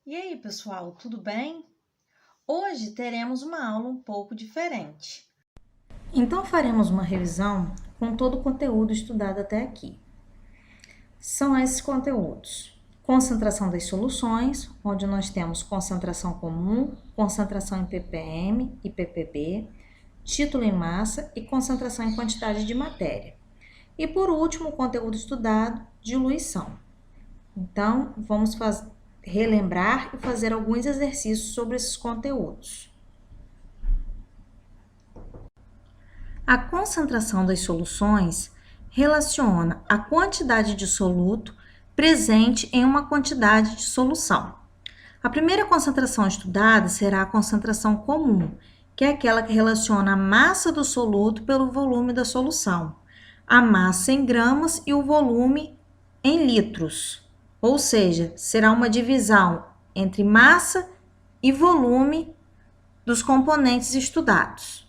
E aí, pessoal, tudo bem? Hoje teremos uma aula um pouco diferente. Então, faremos uma revisão com todo o conteúdo estudado até aqui. São esses conteúdos: concentração das soluções, onde nós temos concentração comum, concentração em ppm e ppb, título em massa e concentração em quantidade de matéria. E por último, o conteúdo estudado, diluição. Então, vamos relembrar e fazer alguns exercícios sobre esses conteúdos. A concentração das soluções relaciona a quantidade de soluto presente em uma quantidade de solução. A primeira concentração estudada será a concentração comum, que é aquela que relaciona a massa do soluto pelo volume da solução, a massa em gramas e o volume em litros. Ou seja, será uma divisão entre massa e volume dos componentes estudados.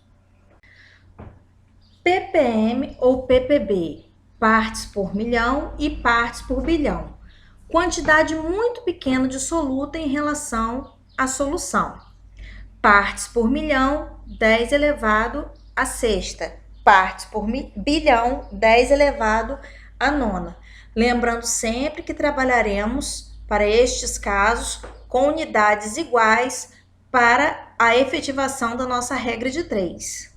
ppm ou ppb, partes por milhão e partes por bilhão. Quantidade muito pequena de soluto em relação à solução. Partes por milhão, 10 elevado à sexta. Partes por bilhão, 10 elevado à nona. Lembrando sempre que trabalharemos, para estes casos, com unidades iguais para a efetivação da nossa regra de 3.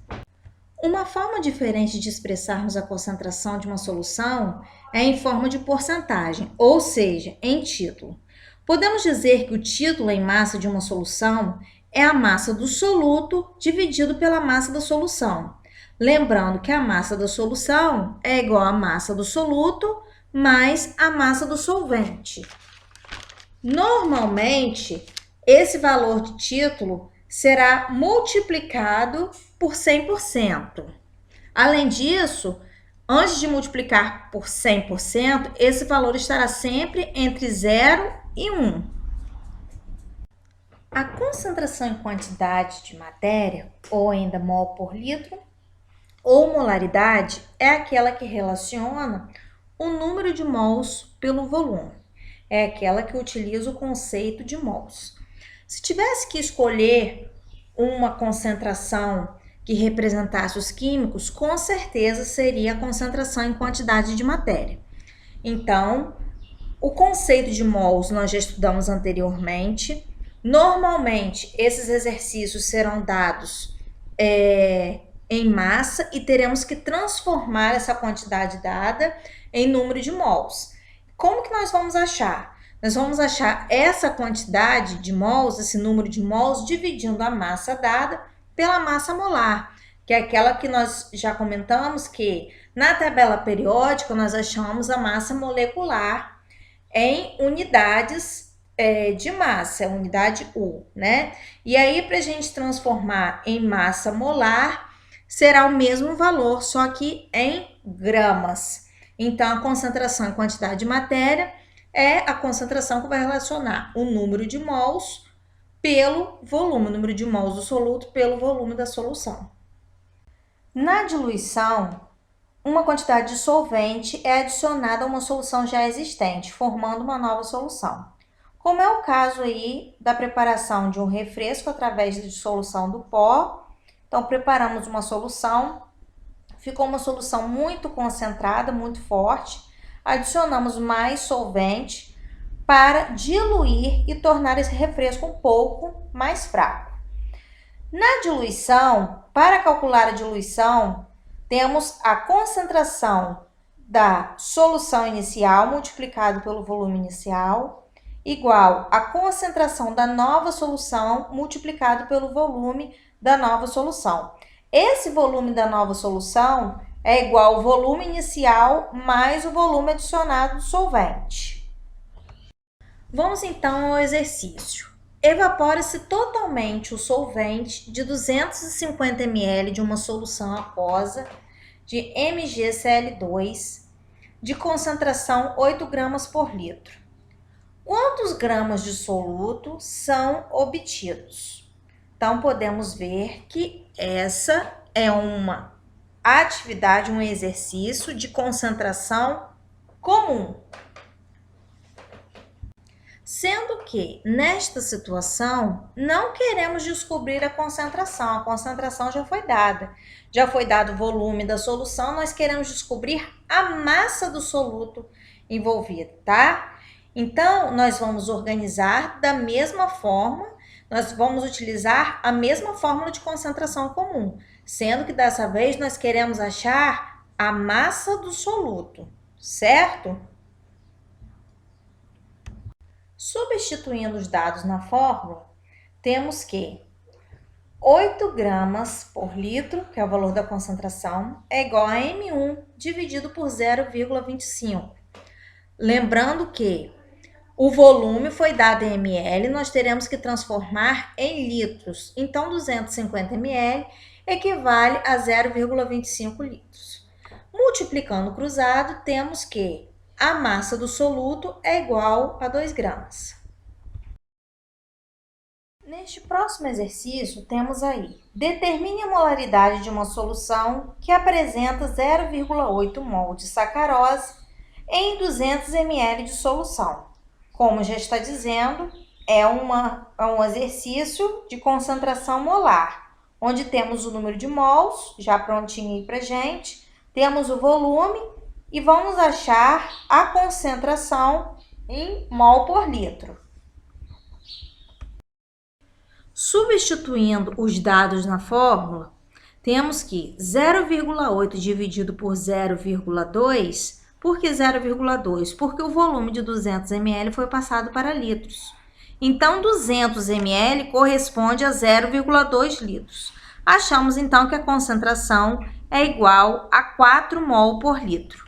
Uma forma diferente de expressarmos a concentração de uma solução é em forma de porcentagem, ou seja, em título. Podemos dizer que o título em massa de uma solução é a massa do soluto dividido pela massa da solução. Lembrando que a massa da solução é igual à massa do soluto mais a massa do solvente. Normalmente, esse valor de título será multiplicado por 100%. Além disso, antes de multiplicar por 100%, esse valor estará sempre entre 0 e 1. A concentração em quantidade de matéria, ou ainda mol por litro, ou molaridade, é aquela que relaciona o número de mols pelo volume. É aquela que utiliza o conceito de mols. Se tivesse que escolher uma concentração que representasse os químicos, com certeza seria a concentração em quantidade de matéria. Então, o conceito de mols nós já estudamos anteriormente. Normalmente, esses exercícios serão dados em massa e teremos que transformar essa quantidade dada em número de mols. Como que nós vamos achar? Nós vamos achar essa quantidade de mols, esse número de mols, dividindo a massa dada pela massa molar, que é aquela que nós já comentamos que na tabela periódica nós achamos a massa molecular em unidades de massa, unidade U, né? E aí, para a gente transformar em massa molar, será o mesmo valor, só que em gramas. Então, a concentração em quantidade de matéria é a concentração que vai relacionar o número de mols pelo volume, o número de mols do soluto pelo volume da solução. Na diluição, uma quantidade de solvente é adicionada a uma solução já existente, formando uma nova solução. Como é o caso aí da preparação de um refresco através de dissolução do pó. Então, preparamos uma solução, ficou uma solução muito concentrada, muito forte. Adicionamos mais solvente para diluir e tornar esse refresco um pouco mais fraco. Na diluição, para calcular a diluição, temos a concentração da solução inicial multiplicado pelo volume inicial, igual a concentração da nova solução multiplicado pelo volume da nova solução. Esse volume da nova solução é igual ao volume inicial mais o volume adicionado do solvente. Vamos então ao exercício. Evapora-se totalmente o solvente de 250 ml de uma solução aquosa de MgCl2 de concentração 8 gramas por litro. Quantos gramas de soluto são obtidos? Então, podemos ver que essa é uma atividade, um exercício de concentração comum. Sendo que, nesta situação, não queremos descobrir a concentração já foi dada. Já foi dado o volume da solução, nós queremos descobrir a massa do soluto envolvido, tá? Então, nós vamos organizar da mesma forma, nós vamos utilizar a mesma fórmula de concentração comum, sendo que dessa vez nós queremos achar a massa do soluto, certo? Substituindo os dados na fórmula, temos que 8 gramas por litro, que é o valor da concentração, é igual a M1 dividido por 0,25. Lembrando que o volume foi dado em ml, nós teremos que transformar em litros. Então, 250 ml equivale a 0,25 litros. Multiplicando o cruzado, temos que a massa do soluto é igual a 2 gramas. Neste próximo exercício, temos aí: determine a molaridade de uma solução que apresenta 0,8 mol de sacarose em 200 ml de solução. Como já está dizendo, é um exercício de concentração molar, onde temos o número de mols, já prontinho aí pra gente, temos o volume e vamos achar a concentração em mol por litro. Substituindo os dados na fórmula, temos que 0,8 dividido por 0,2, por que 0,2? Porque o volume de 200 ml foi passado para litros. Então, 200 ml corresponde a 0,2 litros. Achamos, então, que a concentração é igual a 4 mol por litro.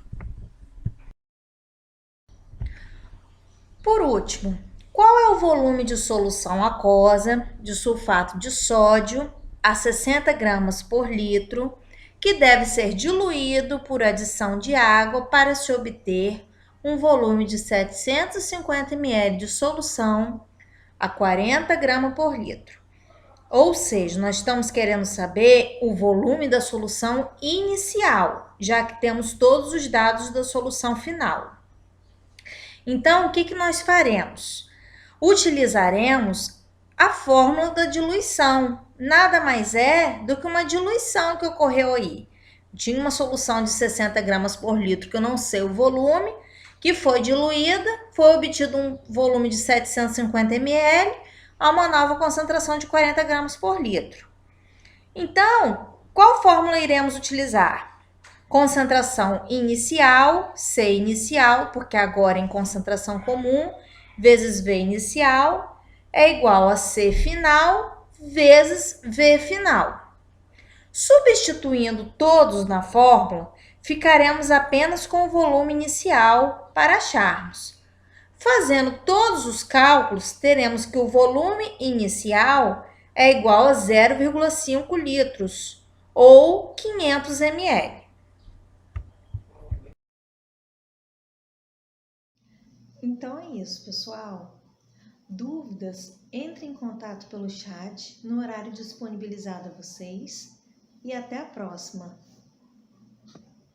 Por último, qual é o volume de solução aquosa de sulfato de sódio a 60 gramas por litro, que deve ser diluído por adição de água para se obter um volume de 750 ml de solução a 40 gramas por litro? Ou seja, nós estamos querendo saber o volume da solução inicial, já que temos todos os dados da solução final. Então, o que nós faremos? Utilizaremos a fórmula da diluição. Nada mais é do que uma diluição que ocorreu aí. Tinha uma solução de 60 gramas por litro, que eu não sei o volume, que foi diluída, foi obtido um volume de 750 ml, a uma nova concentração de 40 gramas por litro. Então, qual fórmula iremos utilizar? Concentração inicial, C inicial, porque agora em concentração comum, vezes V inicial, é igual a C final, vezes V final. Substituindo todos na fórmula, ficaremos apenas com o volume inicial para acharmos. Fazendo todos os cálculos, teremos que o volume inicial é igual a 0,5 litros, ou 500 ml. Então é isso, pessoal. Dúvidas, entre em contato pelo chat no horário disponibilizado a vocês e até a próxima.